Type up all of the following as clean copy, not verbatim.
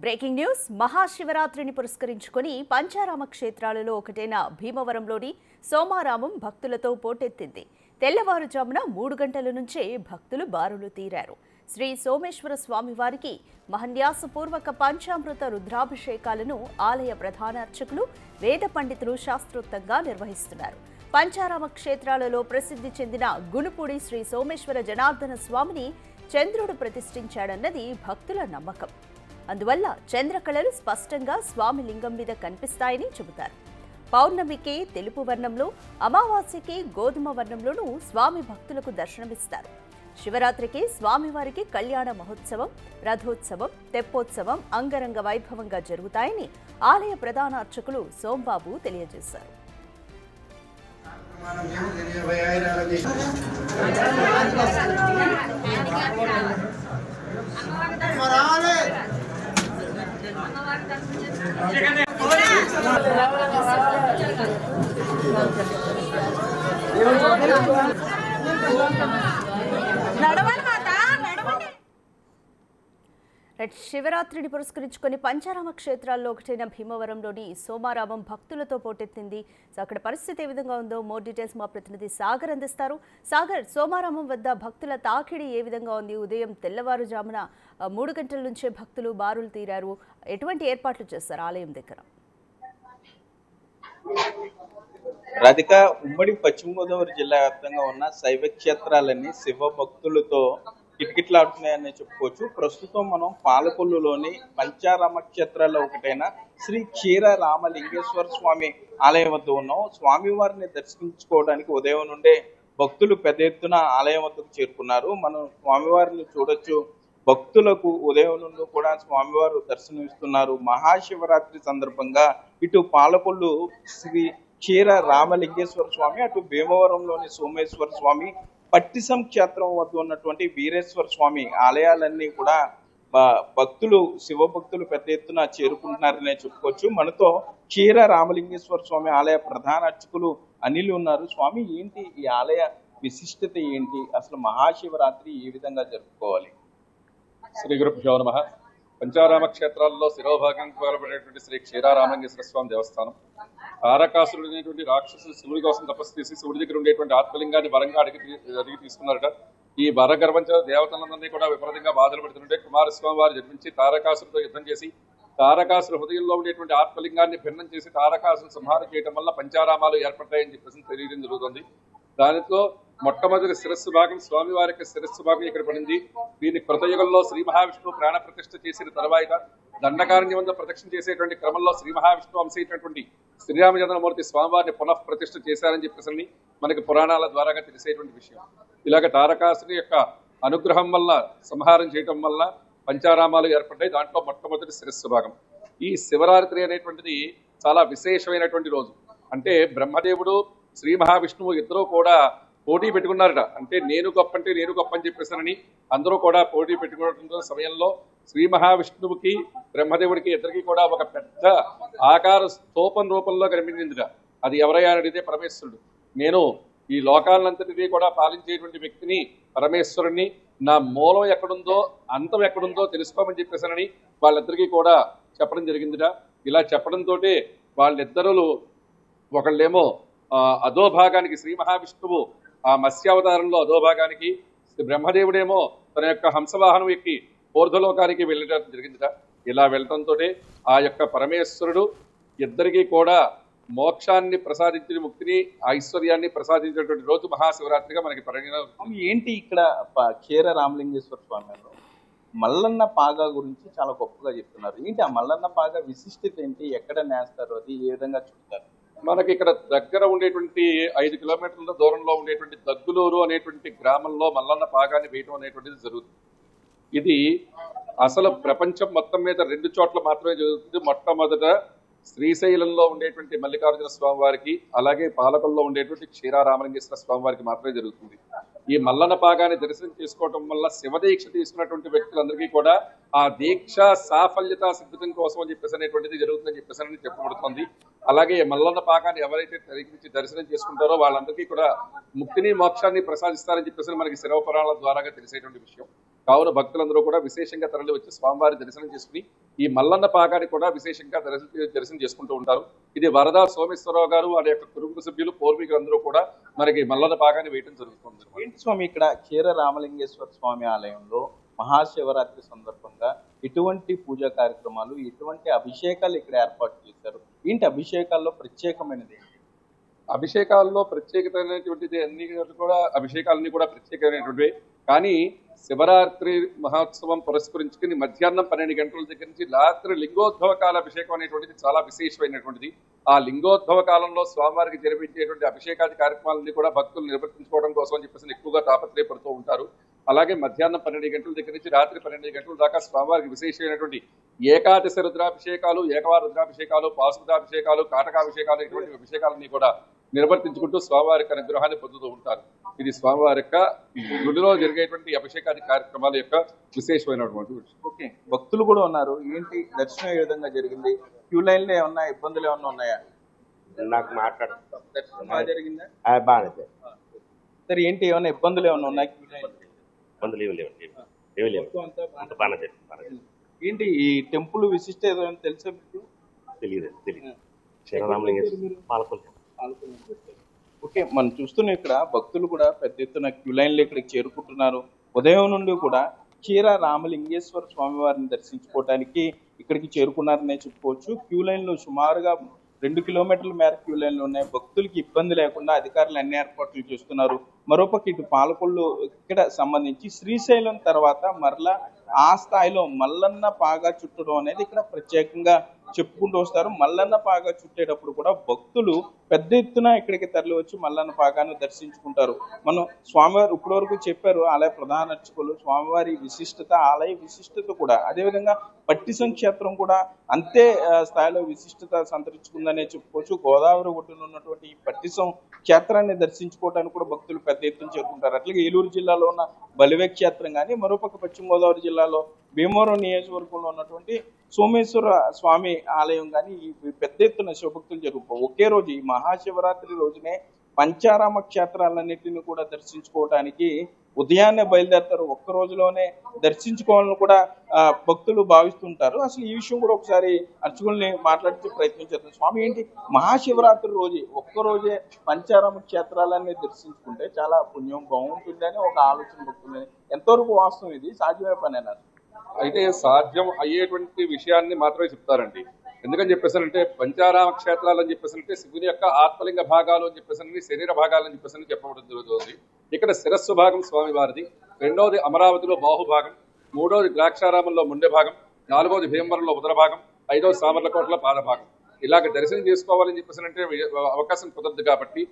Breaking news మహాశివరాత్రిని పురస్కరించుకొని పంచారామ క్షేత్రాలలో ఒకటైన భీమవరంలోని సోమారామం భక్తులతో పోటెత్తింది. తెల్లవారుజామున 3 గంటల నుంచే భక్తులు బారులు తీరారు. శ్రీ సోమేశ్వర స్వామివారికి మహన్యాసపూర్వక పంచామృత రుద్రాభిషేకాలను ఆలయ ప్రధాన అర్చకులు వేద పండితులు శాస్త్రోక్తంగా నిర్వహిస్తున్నారు. పంచారామ క్షేత్రాలలో ప్రసిద్ధి చెందిన గునుపూడి శ్రీ సోమేశ్వర జనార్దన స్వామిని చంద్రుడు ప్రతిష్ఠించాడన్నది భక్తుల నమ్మకం. అందువల్ల చంద్రకళలు స్పష్టంగా స్వామి లింగం మీద కనిపిస్తాయని చెబుతారు. పౌర్ణమికి తెలుపు వర్ణంలో, అమావాస్యకి గోధుమ వర్ణంలోనూ స్వామి భక్తులకు దర్శనమిస్తారు. శివరాత్రికి స్వామివారికి కళ్యాణ మహోత్సవం, రథోత్సవం, తెప్పోత్సవం అంగరంగ వైభవంగా జరుగుతాయని ఆలయ ప్రధాన అర్చకులు సోంబాబు తెలియజేశారు. శివరాత్రిని పురస్కరించుకొని పంచారామ క్షేత్రాల్లో ఒకటైన భీమవరంలోని సోమారామం భక్తులతో పోటెత్తింది. సో అక్కడ పరిస్థితి ఏ విధంగా ఉందో మోర్ డీటెయిల్స్ మా ప్రతినిధి సాగర్ అందిస్తారు. సాగర్, సోమారామం వద్ద భక్తుల తాకిడి ఏ విధంగా ఉంది? ఉదయం తెల్లవారుజామున 3 గంటల నుంచే భక్తులు బారులు తీరారు. ఎటువంటి ఏర్పాట్లు చేస్తారు ఆలయం దగ్గర? రాధిక, ఉమ్మడి పశ్చిమ గోదావరి జిల్లా వ్యాప్తంగా ఉన్న శైవ క్షేత్రాలన్నీ శివ భక్తులతో కిటకిటలాడుతున్నాయని చెప్పుకోవచ్చు. ప్రస్తుతం మనం పాలకొల్లులోని పంచారామ క్షేత్రాల్లో ఒకటైన శ్రీ క్షీర రామలింగేశ్వర స్వామి ఆలయం వద్ద ఉన్నాం. స్వామివారిని దర్శించుకోవడానికి ఉదయం నుండే భక్తులు పెద్ద ఎత్తున ఆలయం వద్దకు చేరుకున్నారు. మనం స్వామివారిని చూడొచ్చు. భక్తులకు ఉదయం నుండి కూడా స్వామివారు దర్శనమిస్తున్నారు. మహాశివరాత్రి సందర్భంగా ఇటు పాలకొల్లు శ్రీ క్షీర రామలింగేశ్వర స్వామి, అటు భీమవరంలోని సోమేశ్వర స్వామి, పట్టిసం క్షేత్రం వద్ద ఉన్నటువంటి వీరేశ్వర స్వామి ఆలయాలన్నీ కూడా భక్తులు, శివ భక్తులు పెద్ద ఎత్తున చేరుకుంటున్నారనే చెప్పుకోవచ్చు. మనతో క్షీర రామలింగేశ్వర స్వామి ఆలయ ప్రధాన అర్చకులు అనిల్ ఉన్నారు. స్వామి, ఏంటి ఈ ఆలయ విశిష్టత ఏంటి? అసలు మహాశివరాత్రి ఏ విధంగా జరుపుకోవాలి? శ్రీ గురుభ్యో నమః. పంచారామ క్షేత్రాల్లో శిరోభాగం కోరబడేటువంటి శ్రీ క్షీరారామలింగేశ్వర స్వామి దేవస్థానం. తారకాసురుడు అనేటువంటి రాక్షసులు శివుడి కోసం తపస్సు చేసి శివుడి దగ్గర ఉండేటువంటి ఆత్మలింగాన్ని వరంగా అడిగి తీసుకున్నారట. ఈ వరగర్వంచ దేవతలందరినీ కూడా విపరీతంగా బాధలు పెడుతుంటే కుమారస్వామి వారు జన్మించి తారకాసురుడితో యుద్ధం చేసి తారకాసురు హృదయంలో ఉండేటువంటి ఆత్మలింగాన్ని భిన్నం చేసి తారకాసురు సంహారం చేయడం వల్ల పంచారామాలు ఏర్పడ్డాయని చెప్పేసి తెలియడం జరుగుతుంది. దానితో మొట్టమొదటి శిరస్సు భాగం స్వామివారి యొక్క శిరస్సు భాగం ఇక్కడ పడింది. దీని కృతయుగంలో శ్రీ మహావిష్ణువు ప్రాణ ప్రతిష్ఠ చేసిన తర్వాత దండకారణ్యం వద్ద ప్రదక్షిణ చేసేటువంటి క్రమంలో శ్రీ మహావిష్ణువు అంశైనటువంటి శ్రీరామచంద్రమూర్తి స్వామివారిని పునః ప్రతిష్ఠ చేశారని చెప్పేసి మనకి పురాణాల ద్వారా తెలిసేటువంటి విషయం. ఇలాగ తారకాసుని యొక్క అనుగ్రహం వల్ల సంహారం చేయటం వల్ల పంచారామాలు ఏర్పడ్డాయి. దాంట్లో మొట్టమొదటి శిరస్సు భాగం. ఈ శివరాత్రి అనేటువంటిది చాలా విశేషమైనటువంటి రోజు. అంటే బ్రహ్మదేవుడు, శ్రీ మహావిష్ణువు ఇద్దరూ కూడా పోటీ పెట్టుకున్నారట. అంటే నేను గొప్ప అని చెప్పేసానని అందరూ కూడా పోటీ పెట్టుకున్న సమయంలో శ్రీ మహావిష్ణువుకి బ్రహ్మదేవుడికి ఇద్దరికి కూడా ఒక పెద్ద ఆకార స్తూపం రూపంలో కనిపించిందిట. అది ఎవరయ్యా అడిగితే పరమేశ్వరుడు. నేను ఈ లోకాలంతటినీ కూడా పాలించేటువంటి వ్యక్తిని, పరమేశ్వరుని, నా మూలం ఎక్కడుందో అంతం ఎక్కడుందో తెలుసుకోమని చెప్పేసానని వాళ్ళిద్దరికీ కూడా చెప్పడం జరిగిందిట. ఇలా చెప్పడంతో వాళ్ళిద్దరు ఒకళ్ళేమో అధోభాగానికి శ్రీ మహావిష్ణువు ఆ మత్స్యావతారంలో అధోభాగానికి, బ్రహ్మదేవుడేమో తన యొక్క హంసవాహనం ఎక్కి ఊర్ధ్వలోకానికి వెళ్ళడం జరిగిందిట. ఇలా వెళ్ళడంతో ఆ యొక్క పరమేశ్వరుడు ఇద్దరికీ కూడా మోక్షాన్ని ప్రసాదించిన, ముక్తిని, ఐశ్వర్యాన్ని ప్రసాదించినటువంటి రోజు మహాశివరాత్రిగా మనకి పరిగణన. ఏంటి ఇక్కడ క్షీర రామలింగేశ్వర స్వామిలో మల్లన్న పాగా గురించి చాలా గొప్పగా చెప్తున్నారు. ఏంటి ఆ మల్లన్న పాగా విశిష్టత ఏంటి? ఎక్కడ నేస్తారు? అది ఏ విధంగా చూస్తారు? మనకి ఇక్కడ దగ్గర ఉండేటువంటి 5 కిలోమీటర్ల దూరంలో ఉండేటువంటి దగ్గులూరు అనేటువంటి గ్రామంలో మల్లన్న పాగాన్ని వేయటం అనేటువంటిది జరుగుతుంది. ఇది అసలు ప్రపంచం మొత్తం మీద 2 చోట్ల మాత్రమే జరుగుతుంది. మొట్టమొదట శ్రీశైలంలో ఉండేటువంటి మల్లికార్జున స్వామి వారికి, అలాగే పాలకొల్లో ఉండేటువంటి క్షీరారామలింగేశ్వర స్వామి వారికి మాత్రమే జరుగుతుంది. ఈ మల్లన్న పాగాన్ని దర్శనం చేసుకోవటం వల్ల శివదీక్ష తీసుకున్నటువంటి వ్యక్తులందరికీ కూడా ఆ దీక్ష సాఫల్యత సిద్ధం కోసం అని చెప్పేసి అనేటువంటిది జరుగుతుందని చెప్పేసి చెప్పబడుతుంది. అలాగే మల్లన్న పాకాన్ని ఎవరైతే తరిగించి దర్శనం చేసుకుంటారో వాళ్ళందరికీ కూడా ముక్తిని మోక్షాన్ని ప్రసాదిస్తారని చెప్పేసి మనకి శివ పురాణాల ద్వారా తెలిసేటువంటి విషయం. కావున భక్తులందరూ కూడా విశేషంగా తరలి వచ్చి స్వామివారి దర్శనం చేసుకుని ఈ మల్లన్న పాకాన్ని కూడా విశేషంగా దర్శనం చేసుకుంటూ ఉంటారు. ఇది వరద సోమేశ్వరరావు గారు వారి యొక్క కుటుంబ సభ్యులు పూర్వీకులందరూ కూడా మనకి మల్లన్న పాకాన్ని వేయడం జరుగుతుంది. ఏంటి స్వామి, ఇక్కడ క్షీర రామలింగేశ్వర స్వామి ఆలయంలో మహాశివరాత్రి సందర్భంగా ఎటువంటి పూజా కార్యక్రమాలు, ఎటువంటి అభిషేకాలు ఇక్కడ ఏర్పాటు చేశారు? ఏంటి అభిషేకాల్లో ప్రత్యేకమైనది? అభిషేకాల్లో ప్రత్యేకత అనేటువంటిది అన్ని కూడా అభిషేకాలన్నీ కూడా ప్రత్యేకమైనటువంటివి. కానీ శివరాత్రి మహోత్సవం పురస్కరించుకుని మధ్యాహ్నం 12 గంటల దగ్గర నుంచి రాత్రి లింగోద్భవ కాల అభిషేకం అనేటువంటిది చాలా విశేషమైనటువంటిది. ఆ లింగోద్భవ కాలంలో స్వామివారికి జరిపించేటువంటి అభిషేకాది కార్యక్రమాలన్నీ కూడా భక్తులు నిర్వర్తించుకోవడం కోసం అని చెప్పేసి ఎక్కువగా తాపత్రయపడుతూ ఉంటారు. అలాగే మధ్యాహ్నం 12 గంటల దగ్గర నుంచి రాత్రి 12 గంటల దాకా స్వామివారికి విశేషమైనటువంటి ఏకాదశి రుద్రాభిషేకాలు, ఏకవార రుద్రాభిషేకాలు, పాశుపతాభిషేకాలు, కాటకాభిషేకాలు ఇటువంటి అభిషేకాలన్నీ కూడా నిర్వర్తించుకుంటూ స్వామివారి యొక్క అనుగ్రహాన్ని పొందుతూ ఉంటారు. ఇది స్వామివారి యొక్క గుడిలో జరిగేటువంటి అభిషేకాది కార్యక్రమాల యొక్క విశేషమైనటువంటి విషయం. ఓకే, భక్తులు కూడా ఉన్నారు. ఏంటి దర్శనం ఏ విధంగా జరిగింది? క్యూ లైన్ లో ఏమన్నా ఇబ్బందులు ఏమన్నా ఉన్నాయా? నాకు మాట్లాడుతాం దర్శనం బాగా జరిగిందా? బాగానే సరే, ఏంటి ఏమన్నా ఇబ్బందులు ఏమన్నా ఉన్నాయి క్యూ లైన్? ఇబ్బందులు ఏమి లేవు అంత బాగానే జరిగింది. ఏంటి ఈ టెంపుల్ విశిష్ట ఏదైనా తెలుసా మీకు? తెలియదు శ్రీరామలింగేశ్వర పాలకొల్లు. ఓకే, మనం చూస్తున్నాం ఇక్కడ భక్తులు కూడా పెద్ద ఎత్తున క్యూ లైన్లు ఇక్కడికి చేరుకుంటున్నారు. ఉదయం నుండి కూడా క్షీర రామలింగేశ్వర స్వామి వారిని దర్శించుకోవడానికి ఇక్కడికి చేరుకున్నారనే చెప్పుకోవచ్చు. క్యూ లైన్లు సుమారుగా 2 కిలోమీటర్ల మేర క్యూ లైన్లు ఉన్నాయి. భక్తులకి ఇబ్బంది లేకుండా అధికారులు అన్ని ఏర్పాట్లు చేస్తున్నారు. మరోపక్క ఇటు పాలకొల్లు ఇక్కడ సంబంధించి శ్రీశైలం తర్వాత మరలా ఆ స్థాయిలో మల్లన్న పాగా చుట్టడం అనేది ఇక్కడ ప్రత్యేకంగా చెప్పుకుంటూ వస్తారు. మల్లన్న పాగా చుట్టేటప్పుడు కూడా భక్తులు పెద్ద ఎత్తున ఇక్కడికి తరలి వచ్చి మల్లన్న పాగాను దర్శించుకుంటారు. మనం స్వామివారు ఇప్పటి వరకు చెప్పారు ఆలయ ప్రధాన అర్చకులు, స్వామివారి విశిష్టత, ఆలయ విశిష్టత కూడా అదేవిధంగా పట్టిసం క్షేత్రం కూడా అంతే స్థాయిలో విశిష్టత సంతరించుకుందనే చెప్పుకోవచ్చు. గోదావరి ఒడ్డున ఉన్నటువంటి ఈ పట్టిసం క్షేత్రాన్ని దర్శించుకోవడానికి కూడా భక్తులు పెద్ద ఎత్తున చేరుకుంటారు. అట్లాగే ఏలూరు జిల్లాలో ఉన్న బలివే క్షేత్రం కానీ, మరోపక్క పశ్చిమ గోదావరి జిల్లాలో భీమవరం నియోజకవర్గంలో ఉన్నటువంటి సోమేశ్వర స్వామి ఆలయం కానీ ఈ పెద్ద ఎత్తున శివభక్తులు జరుగుతారు. ఒకే రోజు ఈ మహాశివరాత్రి రోజునే పంచారామ క్షేత్రాలన్నింటినీ కూడా దర్శించుకోవడానికి ఉదయాన్నే బయలుదేరతారు. ఒక్క రోజులోనే దర్శించుకోవాలని కూడా భక్తులు భావిస్తుంటారు. అసలు ఈ విషయం కూడా ఒకసారి అర్చకుల్ని మాట్లాడించే ప్రయత్నం చేస్తాం. స్వామి, ఏంటి మహాశివరాత్రి రోజు ఒక్క రోజే పంచారామ క్షేత్రాలన్నీ దర్శించుకుంటే చాలా పుణ్యం బాగుంటుందని ఒక ఆలోచన భక్తులు. ఎంతవరకు వాస్తవం, ఇది సాధ్యమే పని అన్నారు? అయితే సాధ్యం అయ్యేటువంటి విషయాన్ని మాత్రమే చెప్తారండి. ఎందుకని చెప్పేసానంటే పంచారామ క్షేత్రాలు అని చెప్పేసానంటే శివుని యొక్క ఆత్మలింగ భాగాలు అని చెప్పేసి శరీర భాగాలు అని చెప్పేసి చెప్పబడి జరుగుతుంది. ఇక్కడ శిరస్సు భాగం స్వామివారిది, రెండవది అమరావతిలో బాహుభాగం, మూడవది ద్రాక్షారామంలో ముండె భాగం, నాలుగవది భీమవరంలో ఉదర భాగం, ఐదవది సామర్లకోటలో పాదభాగం. ఇలాగ దర్శనం చేసుకోవాలని చెప్పేసానంటే అవకాశం కుదరదు. కాబట్టి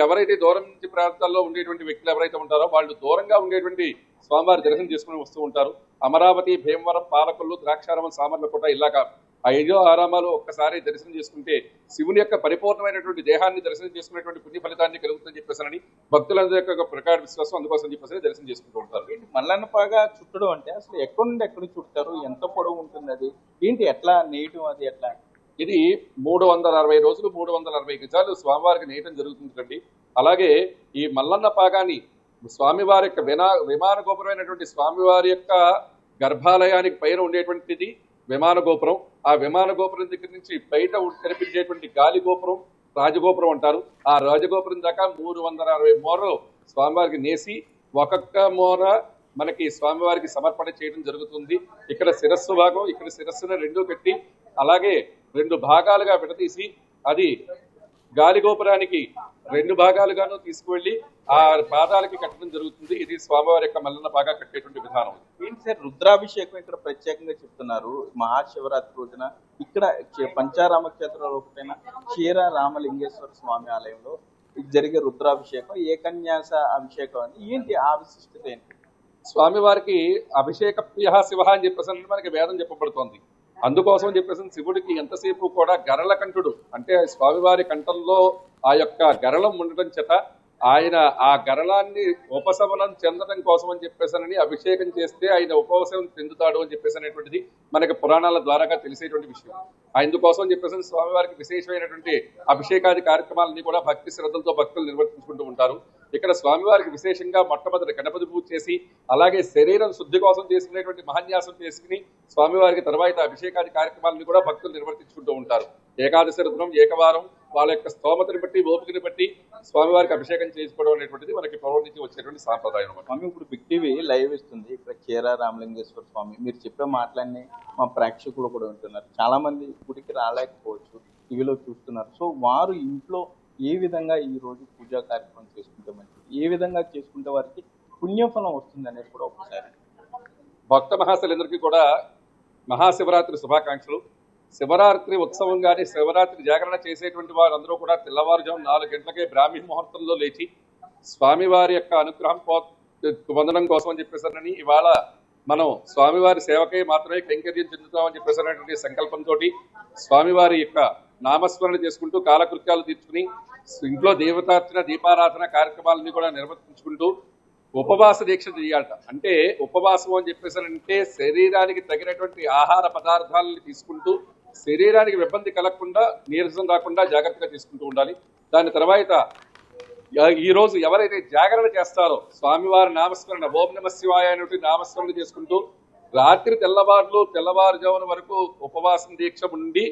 ఎవరైతే దూరం నుంచి ప్రాంతాల్లో ఉండేటువంటి వ్యక్తులు ఎవరైతే ఉంటారో వాళ్ళు దూరంగా ఉండేటువంటి స్వామివారి దర్శనం చేసుకుని వస్తూ ఉంటారు. అమరావతి, భీమవరం, పాలకొల్లు, ద్రాక్షారామం, సామర్లకోట ఇలాగా 5 ఆరామాలు ఒక్కసారి దర్శనం చేసుకుంటే శివుని యొక్క పరిపూర్ణమైనటువంటి దేహాన్ని దర్శనం చేసుకునేటువంటి పుణ్య ఫలితాన్ని కలుగుతుందని చెప్పేసి భక్తులందరి యొక్క ప్రకార విశ్వాసం, అందుకోసం చెప్పేసి దర్శనం చేసుకుంటూ ఉంటారు. మల్లన్న పాగా చుట్టడం అంటే అసలు ఎక్కడి నుండి ఎక్కడ చుట్టారు, ఎంత పొడవు ఉంటుంది, అది ఏంటి, ఎట్లా నేయటం, అది ఎట్లా? ఇది 360 రోజులు 360 గజాలు స్వామివారికి నేయటం జరుగుతుందండి. అలాగే ఈ మల్లన్న పాగాన్ని స్వామివారి యొక్క విమాన గోపురమైనటువంటి స్వామివారి యొక్క గర్భాలయానికి పైన ఉండేటువంటిది విమాన గోపురం. ఆ విమాన గోపురం దగ్గర నుంచి బయట కనిపించేటువంటి గాలి గోపురం రాజగోపురం అంటారు. ఆ రాజగోపురం దాకా 360 మూరలు స్వామివారికి నేసి ఒక్కొక్క మూర మనకి స్వామివారికి సమర్పణ చేయడం జరుగుతుంది. ఇక్కడ శిరస్సు భాగం, ఇక్కడ శిరస్సును 2 కట్టి అలాగే 2 భాగాలుగా విడదీసి అది గాలి గోపురానికి 2 భాగాలుగాను తీసుకువెళ్లి ఆ పాదాలకి కట్టడం జరుగుతుంది. ఇది స్వామివారి యొక్క మల్లన్న పాగా కట్టేటువంటి విధానం. ఏంటి సార్, రుద్రాభిషేకం ఇక్కడ ప్రత్యేకంగా చెప్తున్నారు. మహాశివరాత్రి రోజున ఇక్కడ పంచారామ క్షేత్రంలో ఒకటైన క్షీర రామలింగేశ్వర స్వామి ఆలయంలో జరిగే రుద్రాభిషేకం ఏకన్యాస అభిషేకం అని ఏంటి ఆ విశిష్టత ఏంటి? స్వామివారికి అభిషేక ప్రియ శివ అని చెప్పేసి మనకి వేదం చెప్పబడుతోంది. అందుకోసం చెప్పేసి శివుడికి ఎంతసేపు కూడా గరళ కంఠుడు అంటే స్వామివారి కంఠంలో ఆ యొక్క గరళం ఉండటం చేత ఆయన ఆ గరళాన్ని ఉపశమనం చెందడం కోసం అని చెప్పేసానని అభిషేకం చేస్తే ఆయన ఉపశమనం చెందుతాడు అని చెప్పేసి మనకి పురాణాల ద్వారాగా తెలిసేటువంటి విషయం. అందుకోసం అని చెప్పేసి స్వామివారికి విశేషమైనటువంటి అభిషేకాది కార్యక్రమాలన్నీ కూడా భక్తి శ్రద్ధలతో భక్తులు నిర్వర్తించుకుంటూ ఉంటారు. ఇక్కడ స్వామివారికి విశేషంగా మొట్టమొదటి గణపతి పూజ చేసి అలాగే శరీరం శుద్ధి కోసం చేసుకునేటువంటి మహాన్యాసం చేసుకుని స్వామివారికి తర్వాత అభిషేకాది కార్యక్రమాలను కూడా భక్తులు నిర్వర్తించుకుంటూ ఉంటారు. ఏకాదశి రుద్రం ఏకవారం వాళ్ళ యొక్క స్తోమతని బట్టి ఓపికని బట్టి స్వామివారికి అభిషేకం చేసుకోవడం అనేటువంటిది మనకి పూర్వం నుంచి వచ్చేటువంటి సాంప్రదాయం. స్వామి ఇప్పుడు బిగ్ టీవీ లైవ్ ఇస్తుంది ఇక్కడ క్షీర రామలింగేశ్వర స్వామి, మీరు చెప్పే మాటలన్నీ మా ప్రేక్షకులు కూడా వింటున్నారు. చాలా మంది గుడికి రాలేకపోవచ్చు, టీవీలో చూస్తున్నారు. సో వారు ఇంట్లో ఏ విధంగా ఈ రోజు పూజా కార్యక్రమం చేసుకుంటే మంచిది, ఏ విధంగా చేసుకుంటే వారికి పుణ్యఫలం వస్తుంది అనేది కూడా ఒకసారి భక్త మహాశలందరికీ కూడా మహాశివరాత్రి శుభాకాంక్షలు. శివరాత్రి ఉత్సవం కానీ శివరాత్రి జాగరణ చేసేటువంటి వారందరూ కూడా తెల్లవారుజాము 4 గంటలకే బ్రాహ్మీ ముహూర్తంలో లేచి స్వామివారి యొక్క అనుగ్రహం పొందడం కోసం అని చెప్పేసారని ఇవాళ మనం స్వామివారి సేవకై మాత్రమే కైంకర్యం చెందుతామని చెప్పేసినటువంటి సంకల్పంతో స్వామివారి యొక్క నామస్మరణ చేసుకుంటూ కాలకృత్యాలు తీర్చుకుని ఇంట్లో దేవతార్చన దీపారాధన కార్యక్రమాలన్నీ కూడా నిర్వర్తించుకుంటూ ఉపవాస దీక్ష చేయాలట. అంటే ఉపవాసం అని చెప్పేసారంటే శరీరానికి తగినటువంటి ఆహార పదార్థాలను తీసుకుంటూ శరీరానికి ఇబ్బంది కలగకుండా నీరసం రాకుండా జాగ్రత్తగా తీసుకుంటూ ఉండాలి. దాని తర్వాత ఈ రోజు ఎవరైతే జాగరణ చేస్తారో స్వామివారి నామస్మరణ ఓం నమ శివాయ అనేటువంటి నామస్మరణ చేసుకుంటూ రాత్రి తెల్లవారుజామున వరకు ఉపవాసం దీక్ష ఉండి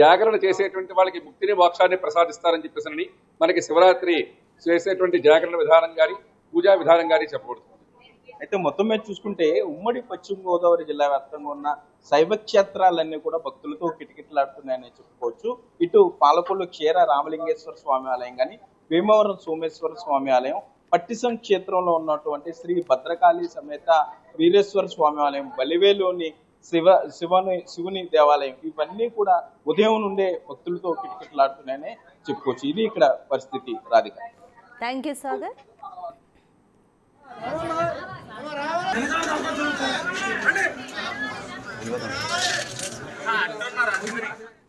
జాగరణ చేసేటువంటి వాళ్ళకి ముక్తిని మోక్షాన్ని ప్రసాదిస్తారని చెప్పేసి మనకి శివరాత్రి చేసేటువంటి జాగరణ విధానం గాని పూజా విధానం గాని చెప్పబడుతుంది. అయితే మొత్తం మీద చూసుకుంటే ఉమ్మడి పశ్చిమ గోదావరి జిల్లా వ్యాప్తంగా ఉన్న శైవ క్షేత్రాలన్నీ కూడా భక్తులతో కిటకిటలాడుతున్నాయని చెప్పుకోవచ్చు. ఇటు పాలకొల్లు క్షీర రామలింగేశ్వర స్వామి ఆలయం కానీ, భీమవరం సోమేశ్వర స్వామి ఆలయం, పట్టిసం క్షేత్రంలో ఉన్నటువంటి శ్రీ భద్రకాళి సమేత వీరేశ్వర స్వామి ఆలయం, బలివేలోని శివుని దేవాలయం, ఇవన్నీ కూడా ఉదయం నుండే భక్తులతో కిటకిటలాడుతున్నాయని చెప్పుకోవచ్చు. ఇది ఇక్కడ పరిస్థితి. Radhika, thank you Sagar. అంటున్నారా